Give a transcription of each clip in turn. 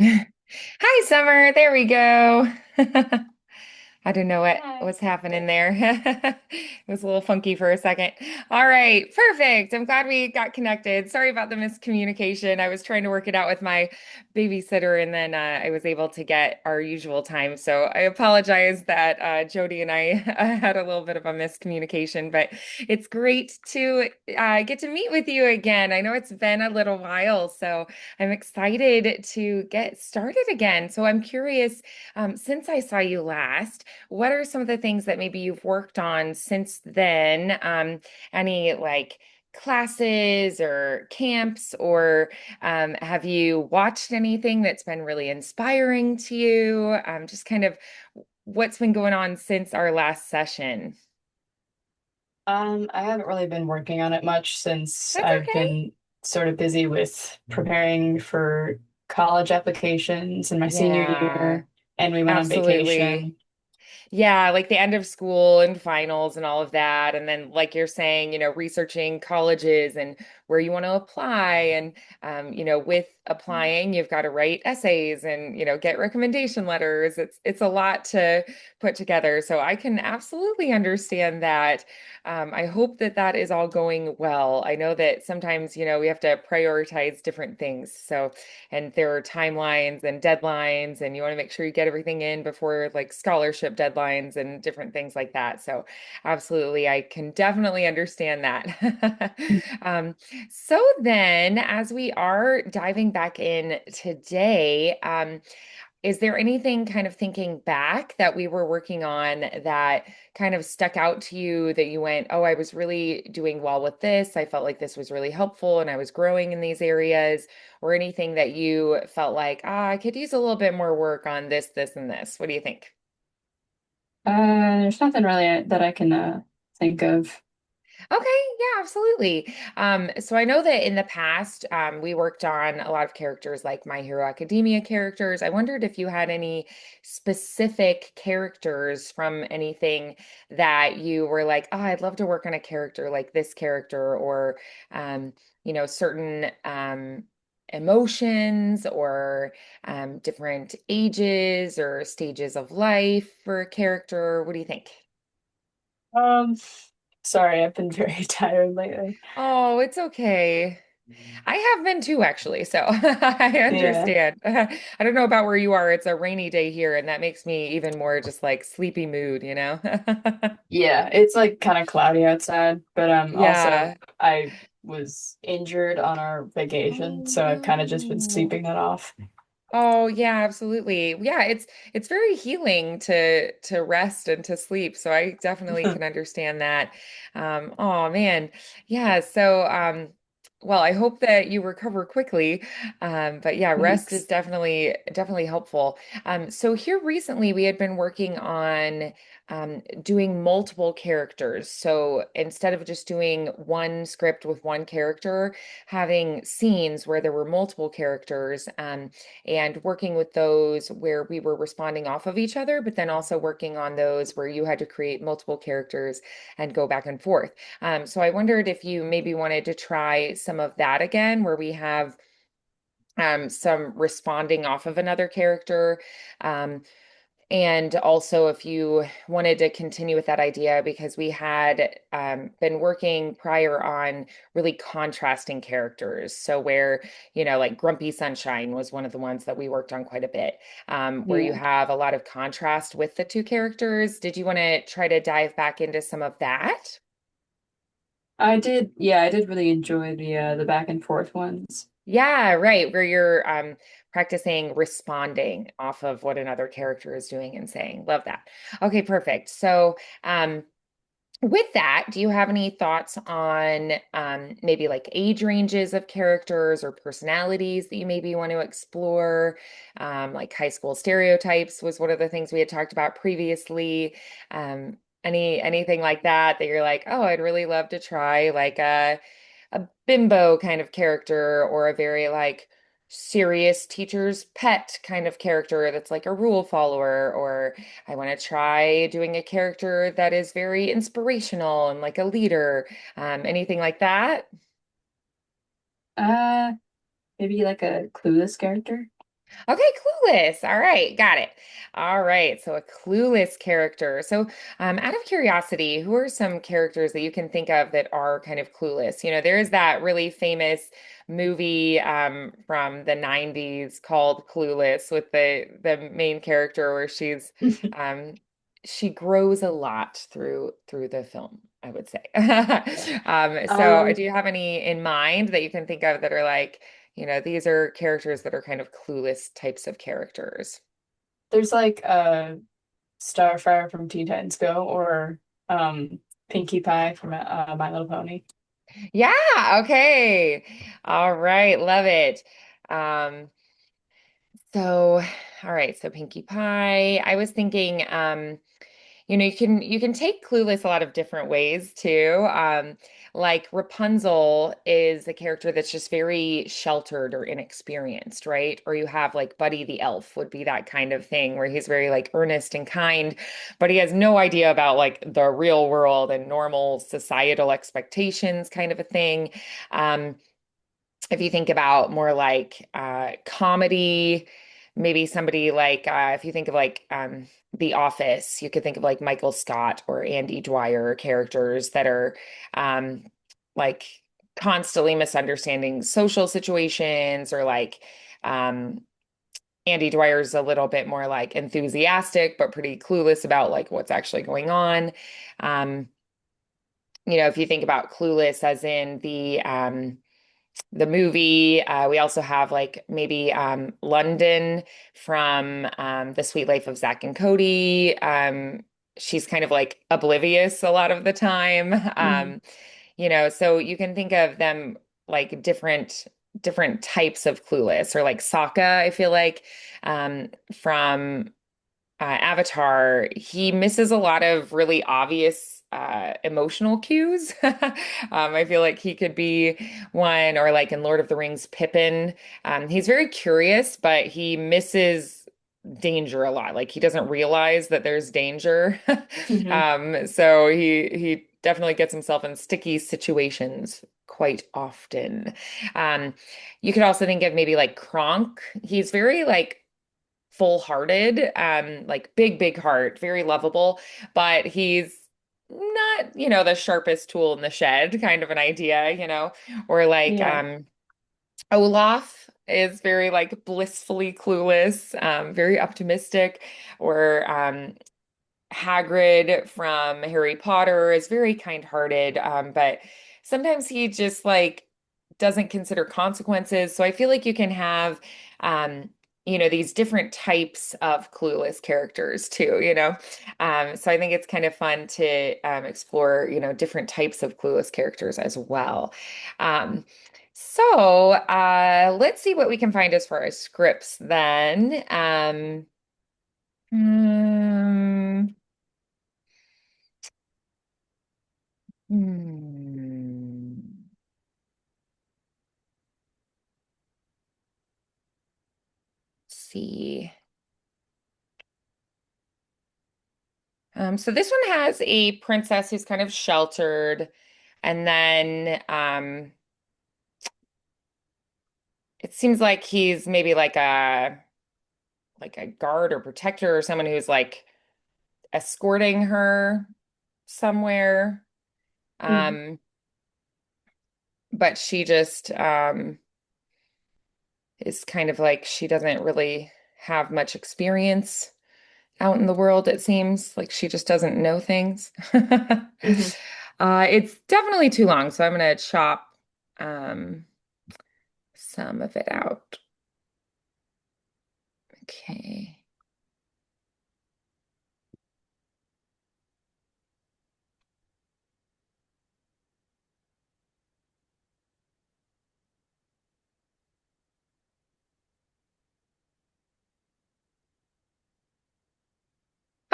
Hi, Summer. There we go. I didn't know what Hi. was happening there. It was a little funky for a second. All right, perfect. I'm glad we got connected. Sorry about the miscommunication. I was trying to work it out with my babysitter, and then I was able to get our usual time. So I apologize that Jody and I had a little bit of a miscommunication, but it's great to get to meet with you again. I know it's been a little while, so I'm excited to get started again. So I'm curious, since I saw you last, what are some of the things that maybe you've worked on since then? Any like classes or camps, or have you watched anything that's been really inspiring to you? Just kind of what's been going on since our last session. I haven't really been working on it much since That's I've okay. been sort of busy with preparing for college applications in my senior Yeah, year, and we went on absolutely. vacation. Yeah, like the end of school and finals and all of that. And then, like you're saying, researching colleges and where you want to apply. And, with applying, you've got to write essays and, get recommendation letters. It's a lot to put together. So I can absolutely understand that. I hope that that is all going well. I know that sometimes, we have to prioritize different things. So, and there are timelines and deadlines, and you want to make sure you get everything in before like scholarship deadlines and different things like that. So, absolutely, I can definitely understand that. um, so then, as we are diving back in today, is there anything kind of thinking back that we were working on that kind of stuck out to you that you went, oh, I was really doing well with this. I felt like this was really helpful and I was growing in these areas, or anything that you felt like, I could use a little bit more work on this, this, and this. What do you think? There's nothing really that I can think of. Okay, yeah, absolutely. So I know that in the past, we worked on a lot of characters like My Hero Academia characters. I wondered if you had any specific characters from anything that you were like, oh, I'd love to work on a character like this character, or certain emotions or different ages or stages of life for a character. What do you think? Um, Sorry, I've been very tired lately. Oh, it's okay. I have been too, actually, so I Yeah. understand. I don't know about where you are. It's a rainy day here, and that makes me even more just like sleepy mood? Yeah, it's like kind of cloudy outside, but also Yeah. I was injured on our vacation, Oh so I've kind of just been no. sleeping that off. Oh yeah, absolutely. Yeah, it's very healing to rest and to sleep. So I definitely can understand that. Oh man. Yeah, so well, I hope that you recover quickly. But yeah, rest is Thanks. definitely helpful. So here recently we had been working on doing multiple characters. So instead of just doing one script with one character, having scenes where there were multiple characters. And working with those where we were responding off of each other, but then also working on those where you had to create multiple characters and go back and forth. So I wondered if you maybe wanted to try some of that again, where we have some responding off of another character. Um, and also, if you wanted to continue with that idea, because we had been working prior on really contrasting characters. So, where, like Grumpy Sunshine was one of the ones that we worked on quite a bit, where you Yeah. have a lot of contrast with the two characters. Did you want to try to dive back into some of that? I did really enjoy the back and forth ones. Yeah, right. Where you're practicing responding off of what another character is doing and saying. Love that. Okay, perfect. So, with that, do you have any thoughts on maybe like age ranges of characters or personalities that you maybe want to explore? Like high school stereotypes was one of the things we had talked about previously. Anything like that that you're like, oh, I'd really love to try, like a bimbo kind of character, or a very like serious teacher's pet kind of character that's like a rule follower, or I want to try doing a character that is very inspirational and like a leader. Anything like that? Uh, Maybe like a clueless character. Okay, Clueless. All right, got it. All right, so a Clueless character. So, out of curiosity, who are some characters that you can think of that are kind of clueless? There is that really famous movie from the 90s called Clueless with the main character where um, she grows a lot through the film, I would say. So Um, do you have any in mind that you can think of that are like, these are characters that are kind of clueless types of characters. there's like Starfire from Teen Titans Go or Pinkie Pie from My Little Pony. Yeah, okay. All right, love it. Um, so all right, so Pinkie Pie. I was thinking you can take Clueless a lot of different ways too. Like Rapunzel is a character that's just very sheltered or inexperienced, right? Or you have like Buddy the Elf would be that kind of thing where he's very like earnest and kind, but he has no idea about like the real world and normal societal expectations kind of a thing. Um, if you think about more like comedy, maybe somebody like if you think of like The Office, you could think of like Michael Scott or Andy Dwyer characters that are um, like constantly misunderstanding social situations or like um, Andy Dwyer's a little bit more like enthusiastic but pretty clueless about like what's actually going on. Um, if you think about clueless as in the movie. We also have like maybe London from The Sweet Life of Zach and Cody. She's kind of like oblivious a lot of the time. Hmm. So you can think of them like different types of clueless or like Sokka, I feel like from Avatar, he misses a lot of really obvious emotional cues. I feel like he could be one, or like in Lord of the Rings, Pippin. He's very curious, but he misses danger a lot. Like he doesn't realize that there's danger. Hmm. So he definitely gets himself in sticky situations quite often. Um, you could also think of maybe like Kronk. He's very like full-hearted, like big heart, very lovable, but he's not, the sharpest tool in the shed kind of an idea, or like Yeah. Olaf is very like blissfully clueless, very optimistic, or Hagrid from Harry Potter is very kind-hearted, but sometimes he just like doesn't consider consequences. So I feel like you can have, these different types of clueless characters too, So I think it's kind of fun to explore, different types of clueless characters as well. Um, let's see what we can find as far as scripts then. Hmm. Hmm. See. So this one has a princess who's kind of sheltered, and then it seems like he's maybe like a guard or protector or someone who's like escorting her somewhere. Hmm. Um, but she just is kind of like she doesn't really have much experience out in the world, it seems like she just doesn't know things. Hmm. It's definitely too long, so I'm gonna chop um, some of it out. Okay.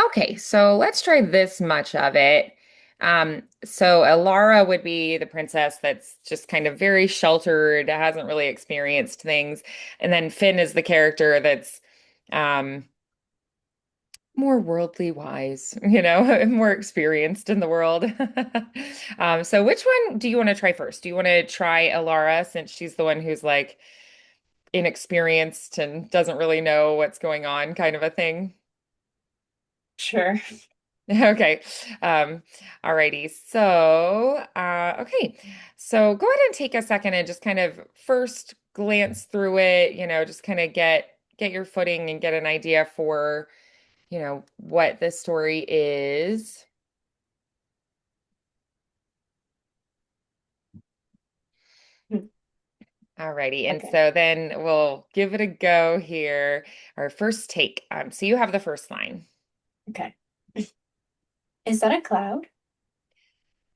Okay, so let's try this much of it. So Alara would be the princess that's just kind of very sheltered, hasn't really experienced things. And then Finn is the character that's um, more worldly wise, more experienced in the world. So which one do you want to try first? Do you want to try Alara since she's the one who's like inexperienced and doesn't really know what's going on kind of a thing. Sure. Okay. Um, Alrighty. So, okay. So go ahead and take a second and just kind of first glance through it, just kind of get your footing and get an idea for, what this story is. Alrighty. And Okay. so then we'll give it a go here. Our first take. So you have the first line. Okay. Is that a cloud?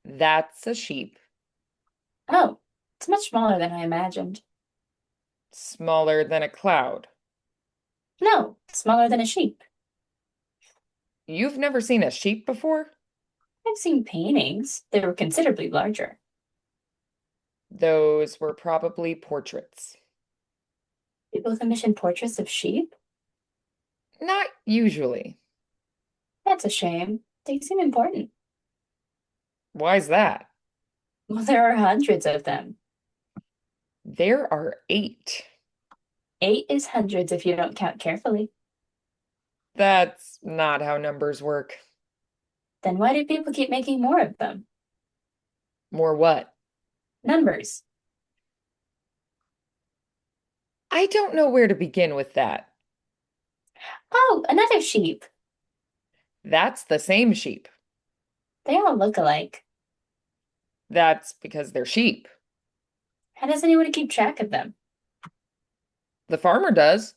That's a sheep, Oh, it's much smaller than I imagined. smaller than a cloud. No, smaller than a sheep. You've never seen a sheep before? I've seen paintings. They were considerably larger. Those were probably portraits. People commission portraits of sheep? Not usually. That's a shame. They seem important. Why's that? Well, there are hundreds of them. There are 8. Eight is hundreds if you don't count carefully. That's not how numbers work. Then why do people keep making more of them? More what? Numbers. I don't know where to begin with that. Oh, another sheep. That's the same sheep. They all look alike. That's because they're sheep. How does anyone keep track of them? The farmer does.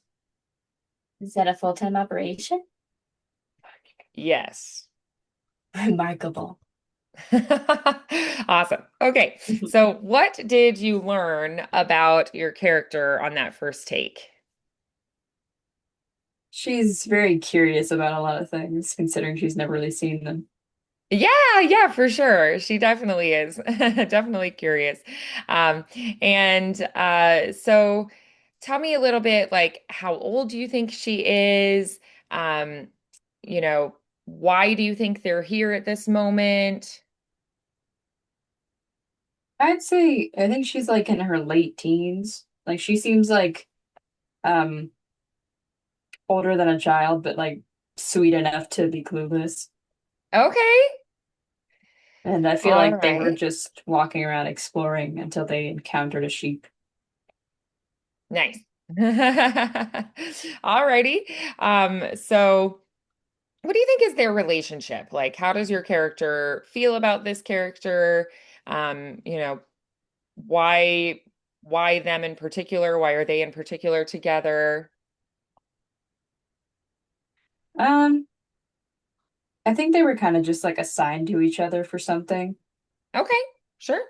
Is that a full-time operation? Yes. Remarkable. Awesome. Okay. So, what did you learn about your character on that first take? She's very curious about a lot of things, considering she's never really seen them. Yeah, yeah, for sure. She definitely is. Definitely curious. Um, and so tell me a little bit like how old do you think she is? Um, you know, why do you think they're here at this moment? I'd say I think she's like in her late teens. Like she seems like um older than a child, but like sweet enough to be clueless. Okay. And I feel All like they were right. just walking around exploring until they encountered a sheep. Nice. All righty. So what do you think is their relationship? Like, how does your character feel about this character? Um, you know, why why them in particular? Why are they in particular together? Um, I think they were kind of just like assigned to each other for something. Okay, sure.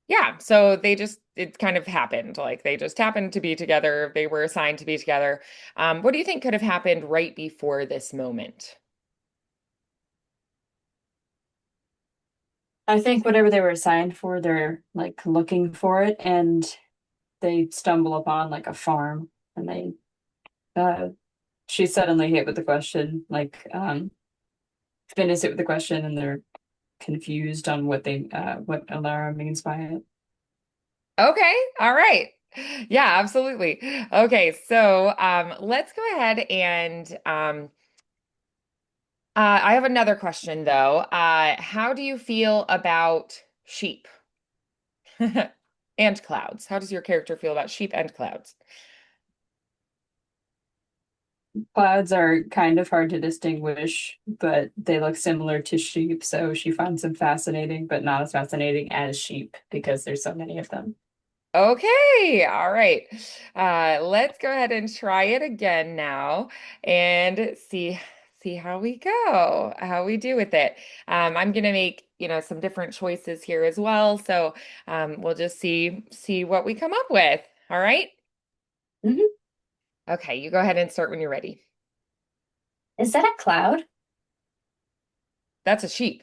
Yeah, so it kind of happened. Like they just happened to be together. They were assigned to be together. What do you think could have happened right before this moment? I think whatever they were assigned for, they're like looking for it and they stumble upon like a farm and they uh she's suddenly hit with the question, like Finn is hit with the question and they're confused on what Alara means by it. Okay, all right. Yeah, absolutely. Okay, so let's go ahead and I have another question though. How do you feel about sheep and clouds? How does your character feel about sheep and clouds? Clouds are kind of hard to distinguish, but they look similar to sheep, so she finds them fascinating, but not as fascinating as sheep because there's so many of them. Okay, all right. Let's go ahead and try it again now and see how we go, how we do with it. I'm gonna make, some different choices here as well. So we'll just see what we come up with. All right. Mhm. Okay, you go ahead and start when you're ready. Is that a cloud? That's a sheep.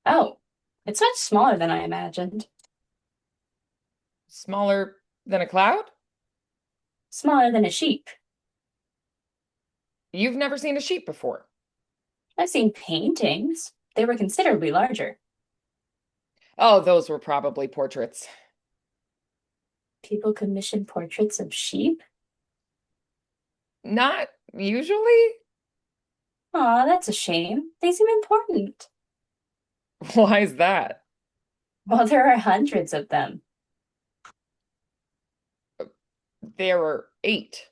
Oh, it's much smaller than I imagined. Smaller than a cloud? Smaller than a sheep. You've never seen a sheep before. I've seen paintings. They were considerably larger. Oh, those were probably portraits. People commission portraits of sheep? Not usually. Aw, that's a shame. They seem important. Why is that? Well, there are hundreds of them. There are eight.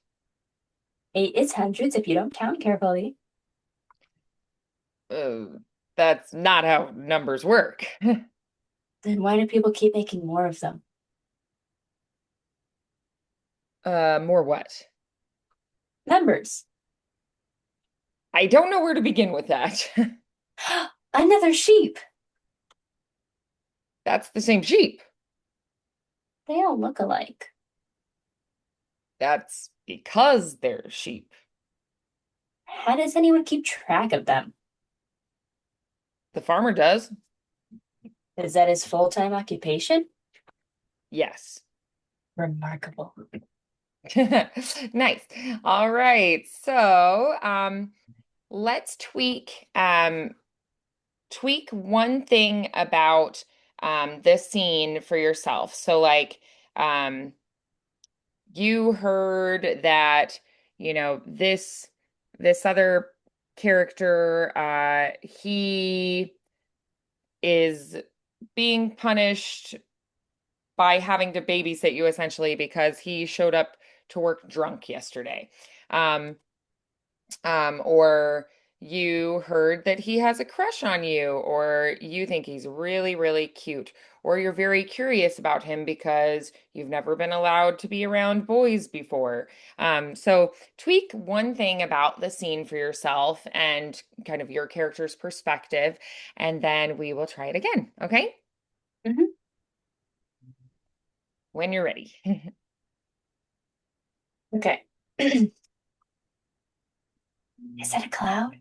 Eight is hundreds if you don't count carefully. Uh, that's not how numbers work. Then why do people keep making more of them? More what? Numbers. I don't know where to begin with that. Another sheep. That's the same sheep. They all look alike. That's because they're sheep. How does anyone keep track of them? The farmer does. Is that his full-time occupation? Yes. Remarkable. Nice. All right. So, let's tweak one thing about this scene for yourself. So like you heard that, this other character he is being punished by having to babysit you essentially because he showed up to work drunk yesterday. Um, or you heard that he has a crush on you, or you think he's really, really cute, or you're very curious about him because you've never been allowed to be around boys before. So tweak one thing about the scene for yourself and kind of your character's perspective, and then we will try it again. Okay? Mhm. When you're ready. Okay. Is that a cloud?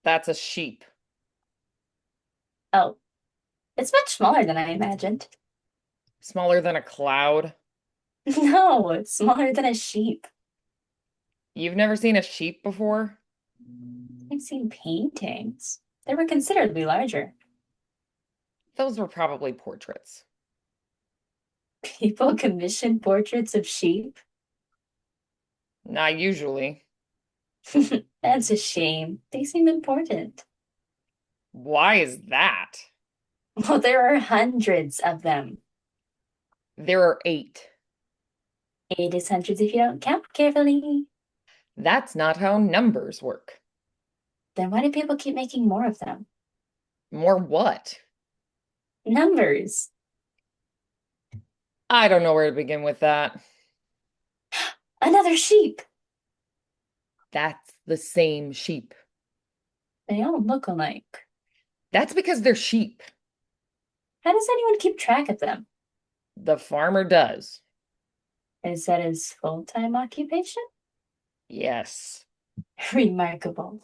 That's a sheep. Oh, it's much smaller than I imagined. Smaller than a cloud. No, it's smaller than a sheep. You've never seen a sheep before? I've seen paintings. They were considerably larger. Those were probably portraits. People commission portraits of sheep. Not usually. That's a shame. They seem important. Why is that? Well, there are hundreds of them. There are eight. Eight is hundreds if you don't count carefully. That's not how numbers work. Then why do people keep making more of them? More what? Numbers. I don't know where to begin with that. Another sheep. That's the same sheep. They all look alike. That's because they're sheep. How does anyone keep track of them? The farmer does. Is that his full-time occupation? Yes. Remarkable.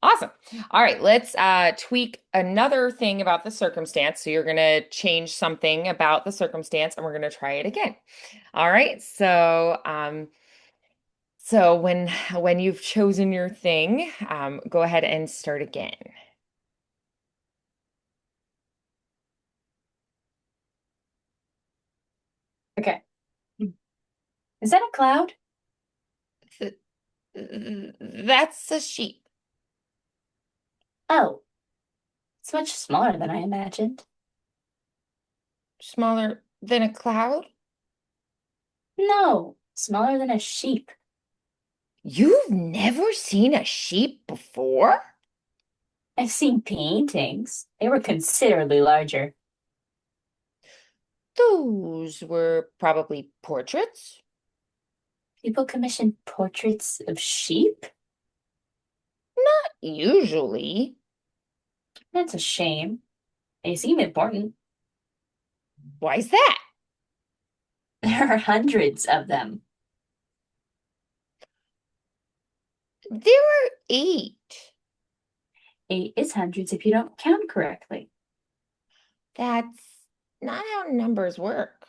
Awesome. All right, let's tweak another thing about the circumstance. So you're going to change something about the circumstance and we're going to try it again. All right. So when you've chosen your thing, go ahead and start again. Okay. Is that a cloud? Th- That's a sheep. Oh, it's much smaller than I imagined. Smaller than a cloud? No, smaller than a sheep. You've never seen a sheep before? I've seen paintings. They were considerably larger. Those were probably portraits. People commission portraits of sheep? Usually. That's a shame. They seem important. Why's that? There are hundreds of them. There are eight. Eight is hundreds if you don't count correctly. That's not how numbers work.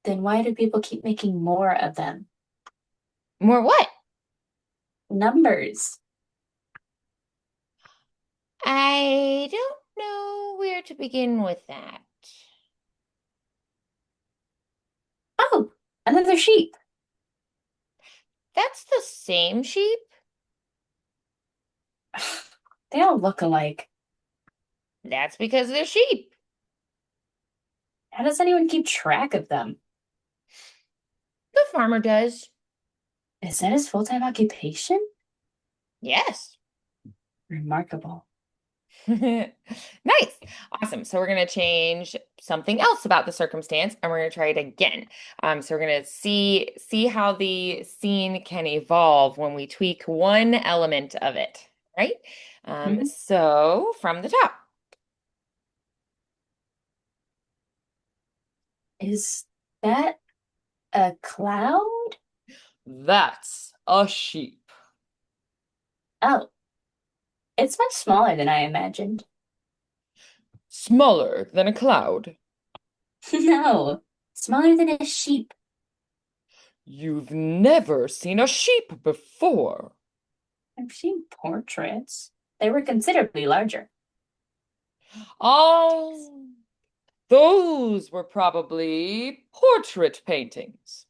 Then why do people keep making more of them? More what? Numbers. I don't know where to begin with that. Another sheep. That's the same sheep? They all look alike. That's because they're sheep. How does anyone keep track of them? The farmer does. Is that his full-time occupation? Yes. Remarkable. Nice. Awesome. So we're going to change something else about the circumstance and we're going to try it again. So we're going to see how the scene can evolve when we tweak one element of it, right? Mhm. So from the top. Is that a cloud? That's a sheep. Oh, it's much smaller than I imagined. Smaller than a cloud. No, smaller than a sheep. You've never seen a sheep before. I've seen portraits. They were considerably larger. Oh, those were probably portrait paintings.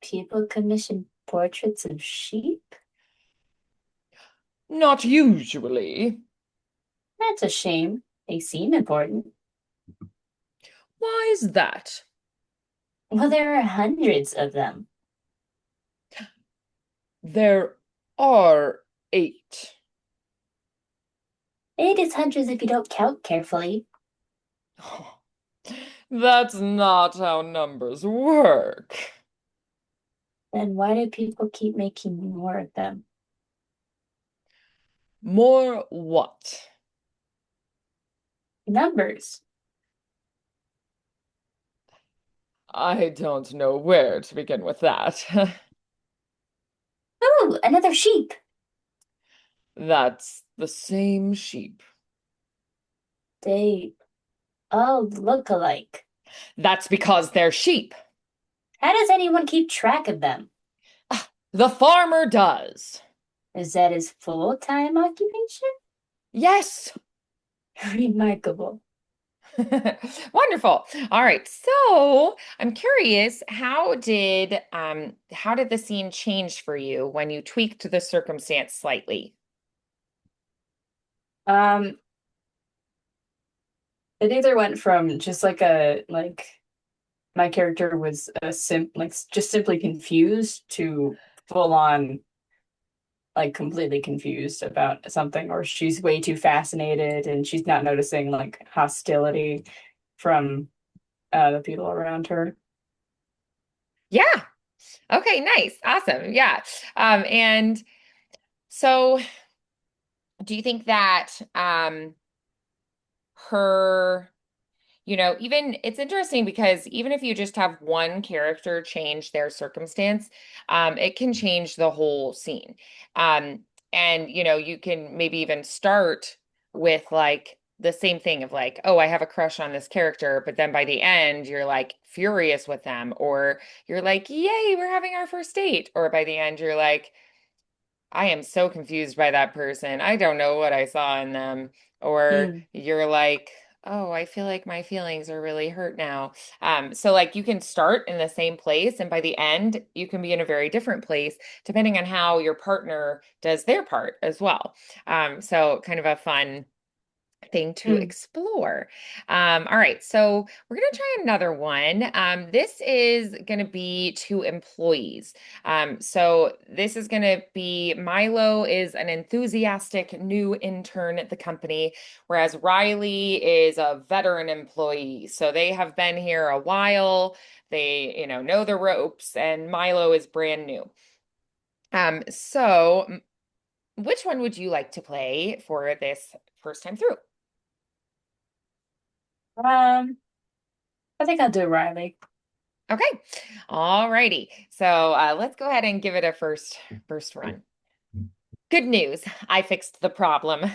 People commission portraits of sheep? Not usually. That's a shame. They seem important. Why is that? Well, there are hundreds of them. There are 8. It is hundreds if you don't count carefully. That's not how numbers work. Then why do people keep making more of them? More what? Numbers. I don't know where to begin with that. Ooh, another sheep. That's the same sheep. They all look alike. That's because they're sheep. How does anyone keep track of them? The farmer does. Is that his full-time occupation? Yes. Remarkable. Wonderful. All right. So I'm curious, how did the scene change for you when you tweaked the circumstance slightly? Um, it either went from just like a like my character was a just simply confused to full on like completely confused about something, or she's way too fascinated and she's not noticing like hostility from the people around her. Yeah. Okay, nice. Awesome. Yeah. And so do you think that her even it's interesting because even if you just have one character change their circumstance, it can change the whole scene. Um, and you can maybe even start with like the same thing of like, oh, I have a crush on this character, but then by the end, you're like furious with them, or you're like, yay, we're having our first date, or by the end, you're like, I am so confused by that person. I don't know what I saw in them. Or Mm. you're like, oh, I feel like my feelings are really hurt now. So like you can start in the same place, and by the end, you can be in a very different place, depending on how your partner does their part as well. So kind of a fun thing to Mm. explore. All right, so we're going to try another one. This is going to be two employees. So this is going to be Milo is an enthusiastic new intern at the company, whereas Riley is a veteran employee. So they have been here a while. They know the ropes, and Milo is brand new. Which one would you like to play for this first time through? Um, I think I'll do Riley. Okay. All righty. So let's go ahead and give it a first run. Good news. I fixed the problem.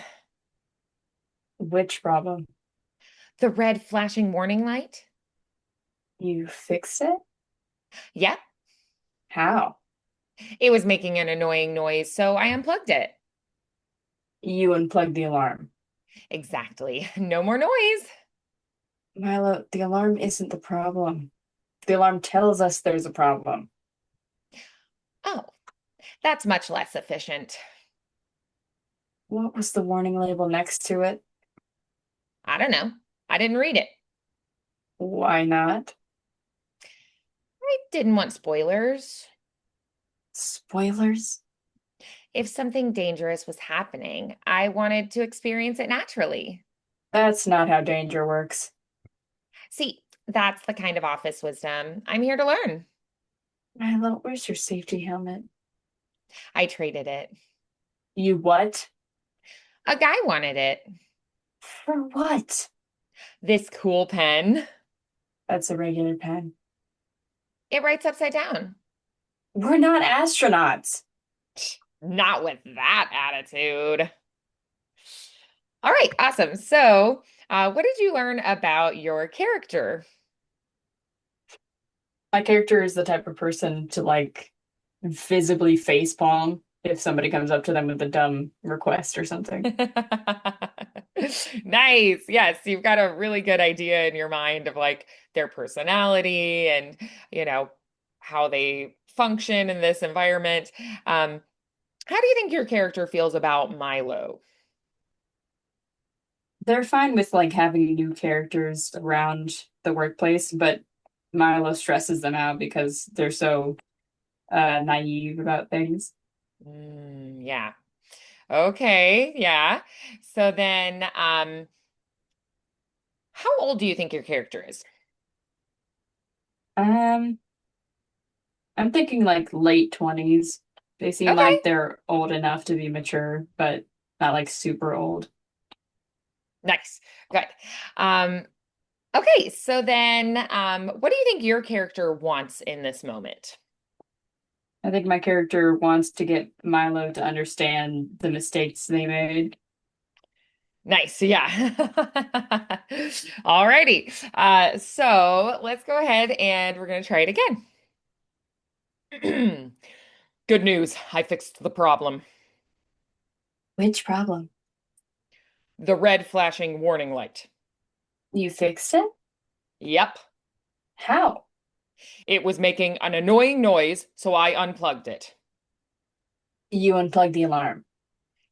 Which problem? The red flashing warning light. You fixed it? Yep. How? It was making an annoying noise, so I unplugged it. You unplugged the alarm. Exactly. No more noise. Milo, the alarm isn't the problem. The alarm tells us there's a problem. Oh, that's much less efficient. What was the warning label next to it? I don't know. I didn't read it. Why not? I didn't want spoilers. Spoilers? If something dangerous was happening, I wanted to experience it naturally. That's not how danger works. See, that's the kind of office wisdom I'm here to learn. Milo, where's your safety helmet? I traded it. You what? A guy wanted it. For what? This cool pen. That's a regular pen. It writes upside down. We're not astronauts. Not with that attitude. All right, awesome. So, what did you learn about your character? My character is the type of person to like visibly facepalm if somebody comes up to them with a dumb request or something. Nice. Yes, you've got a really good idea in your mind of like their personality and, you know, how they function in this environment. Um, how do you think your character feels about Milo? They're fine with like having new characters around the workplace, but Milo stresses them out because they're so naive about things. Yeah. Okay. Yeah. So then, how old do you think your character is? Um, I'm thinking like late 20s. They seem Okay. like they're old enough to be mature, but not like super old. Nice. Good. Um, okay. So then, what do you think your character wants in this moment? I think my character wants to get Milo to understand the mistakes they made. Nice. Yeah. Alrighty. So let's go ahead and we're going to try it again. Good news. I fixed the problem. Which problem? The red flashing warning light. You fixed it? Yep. How? It was making an annoying noise, so I unplugged it. You unplugged the alarm.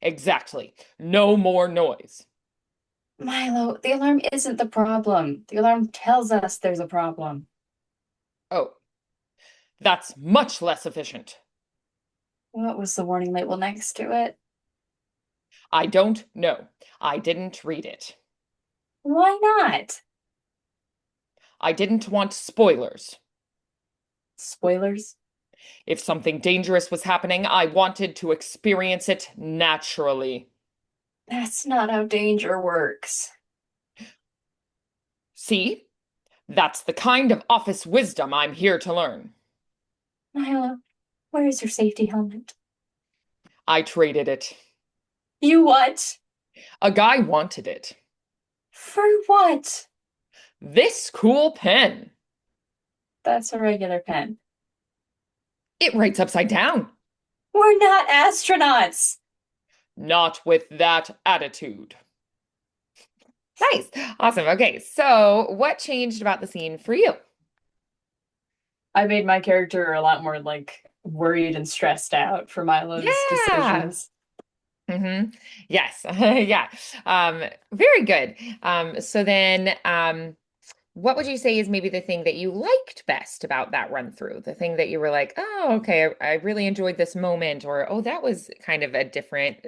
Exactly. No more noise. Milo, the alarm isn't the problem. The alarm tells us there's a problem. Oh, that's much less efficient. What was the warning label next to it? I don't know. I didn't read it. Why not? I didn't want spoilers. Spoilers? If something dangerous was happening, I wanted to experience it naturally. That's not how danger works. See? That's the kind of office wisdom I'm here to learn. Milo, where is your safety helmet? I traded it. You what? A guy wanted it. For what? This cool pen. That's a regular pen. It writes upside down. We're not astronauts. Not with that attitude. Nice. Awesome. Okay. So, what changed about the scene for you? I made my character a lot more like worried and stressed out for Milo's Yeah. decisions. Yes. Yeah. Very good. So then, what would you say is maybe the thing that you liked best about that run through? The thing that you were like, oh, okay, I really enjoyed this moment, or oh, that was kind of a different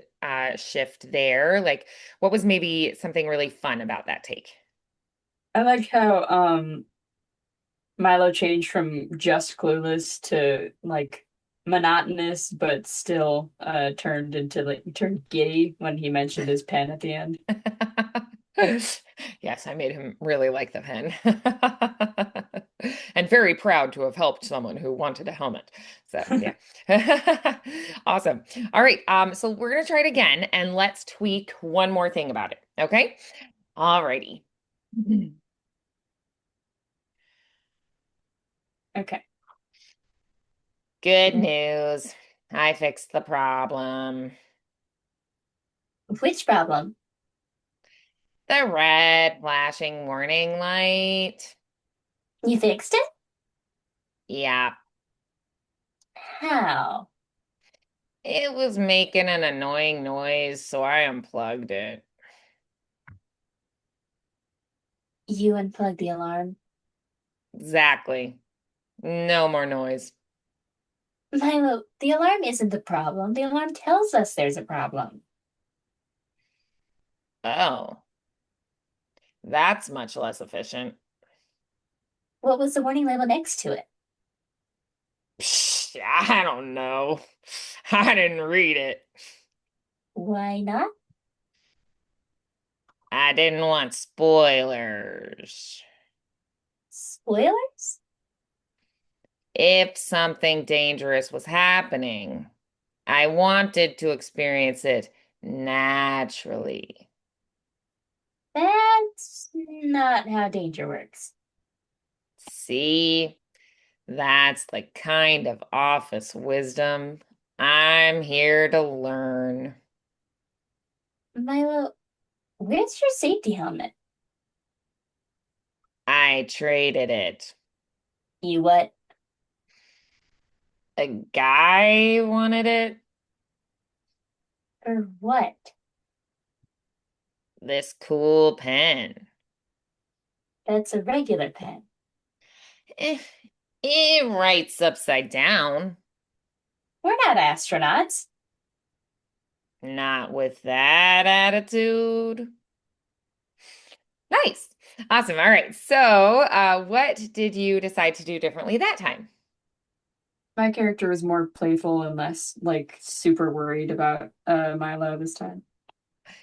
shift there. Like, what was maybe something really fun about that take? I like how Milo changed from just clueless to like monotonous, but still turned into like turned giddy when he mentioned his pen at the end. Yes, I made him really like the pen. And very proud to have helped someone who wanted a helmet. So, yeah. Awesome. All right, so we're gonna try it again and let's tweak one more thing about it. Okay? All righty. Okay. Good news. I fixed the problem. Which problem? The red flashing warning light. You fixed it? Yeah, How? it was making an annoying noise, so I unplugged it. You unplugged the alarm? Exactly. No more noise. Milo, the alarm isn't the problem. The alarm tells us there's a problem. Oh, that's much less efficient. What was the warning label next to it? Psh, I don't know. I didn't read it. Why not? I didn't want spoilers. Spoilers? If something dangerous was happening, I wanted to experience it naturally. That's not how danger works. See, that's the kind of office wisdom I'm here to learn. Milo, where's your safety helmet? I traded it. You what? A guy wanted it. Or what? This cool pen. That's a regular pen. Eh, it writes upside down. We're not astronauts. Not with that attitude. Nice. Awesome. All right. So, what did you decide to do differently that time? My character was more playful and less like super worried about Milo this time.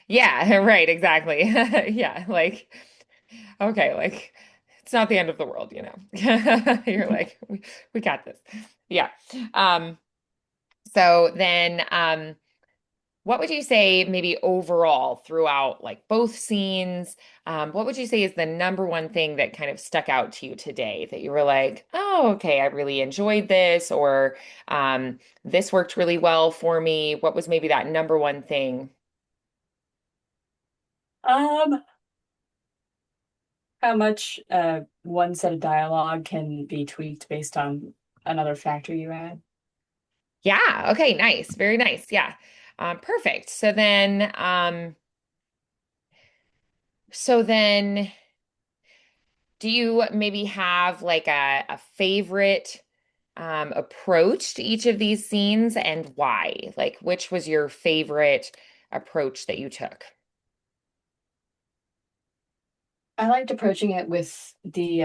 Yeah, right, exactly. Yeah, like, okay, like, it's not the end of the world, you know. You're like, we got this. Yeah. Um, so then, what would you say maybe overall throughout like both scenes? What would you say is the number one thing that kind of stuck out to you today that you were like, oh, okay, I really enjoyed this, or this worked really well for me? What was maybe that number one thing? Um, how much one set of dialogue can be tweaked based on another factor you add? Yeah, okay, nice. Very nice. Yeah. Perfect. So then do you maybe have like a favorite approach to each of these scenes and why? Like, which was your favorite approach that you took? I liked approaching it with the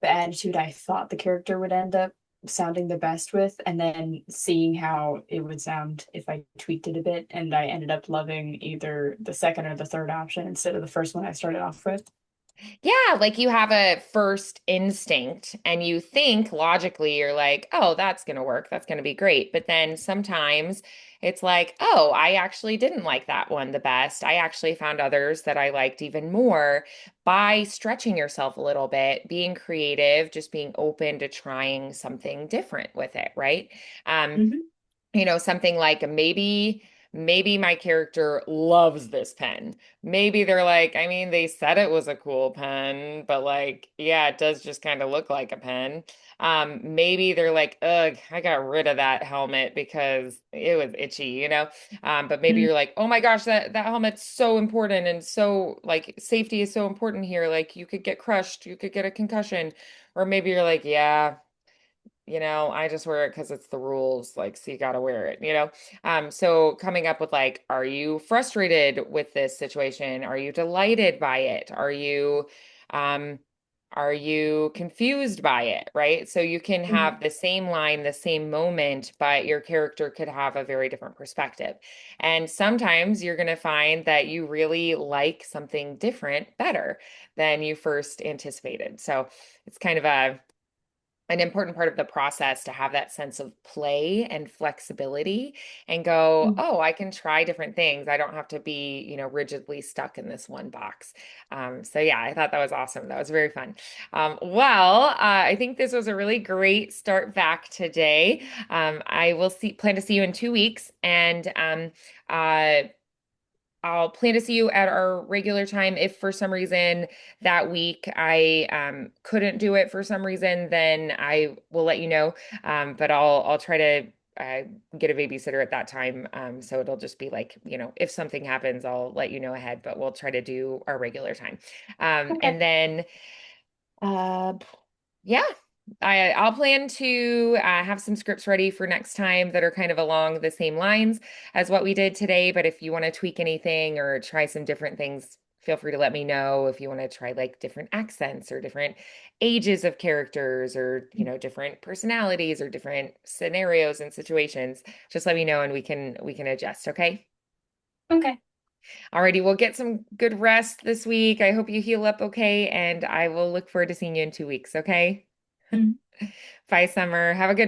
attitude I thought the character would end up sounding the best with, and then seeing how it would sound if I tweaked it a bit. And I ended up loving either the second or the third option instead of the first one I started off with. Yeah, like you have a first instinct and you think logically, you're like, oh, that's going to work. That's going to be great. But then sometimes it's like, oh, I actually didn't like that one the best. I actually found others that I liked even more by stretching yourself a little bit, being creative, just being open to trying something different with it, right? Um, Mhm. something like maybe my character loves this pen. Maybe they're like, I mean, they said it was a cool pen, but like, yeah, it does just kind of look like a pen. Maybe they're like, ugh, I got rid of that helmet because it was itchy, you know? But maybe Mhm. you're like, oh my gosh, that helmet's so important and so like safety is so important here. Like you could get crushed, you could get a concussion. Or maybe you're like, yeah, I just wear it because it's the rules, like, so you gotta wear it, you know? So coming up with like, are you frustrated with this situation? Are you delighted by it? Um, are you confused by it, right? So you can Mhm. have the same line, the same moment, but your character could have a very different perspective. And sometimes you're gonna find that you really like something different better than you first anticipated. So it's kind of an important part of the process to have that sense of play and flexibility and go, Mhm. oh, I can try different things. I don't have to be, rigidly stuck in this one box. So yeah, I thought that was awesome. That was very fun. I think this was a really great start back today. I will plan to see you in 2 weeks, and uh, I'll plan to see you at our regular time. If for some reason that week I couldn't do it for some reason, then I will let you know. But I'll try to uh, get a babysitter at that time. So it'll just be like, if something happens, I'll let you know ahead, but we'll try to do our regular time. Okay. And then uh yeah, I'll plan to have some scripts ready for next time that are kind of along the same lines as what we did today. But if you want to tweak anything or try some different things, feel free to let me know. If you want to try like different accents or different ages of characters or, different personalities or different scenarios and situations, just let me know and we can adjust, okay? Okay. Alrighty, we'll get some good rest this week. I hope you heal up okay, and I will look forward to seeing you in 2 weeks, okay? Mhm. Bye, Summer. Have a good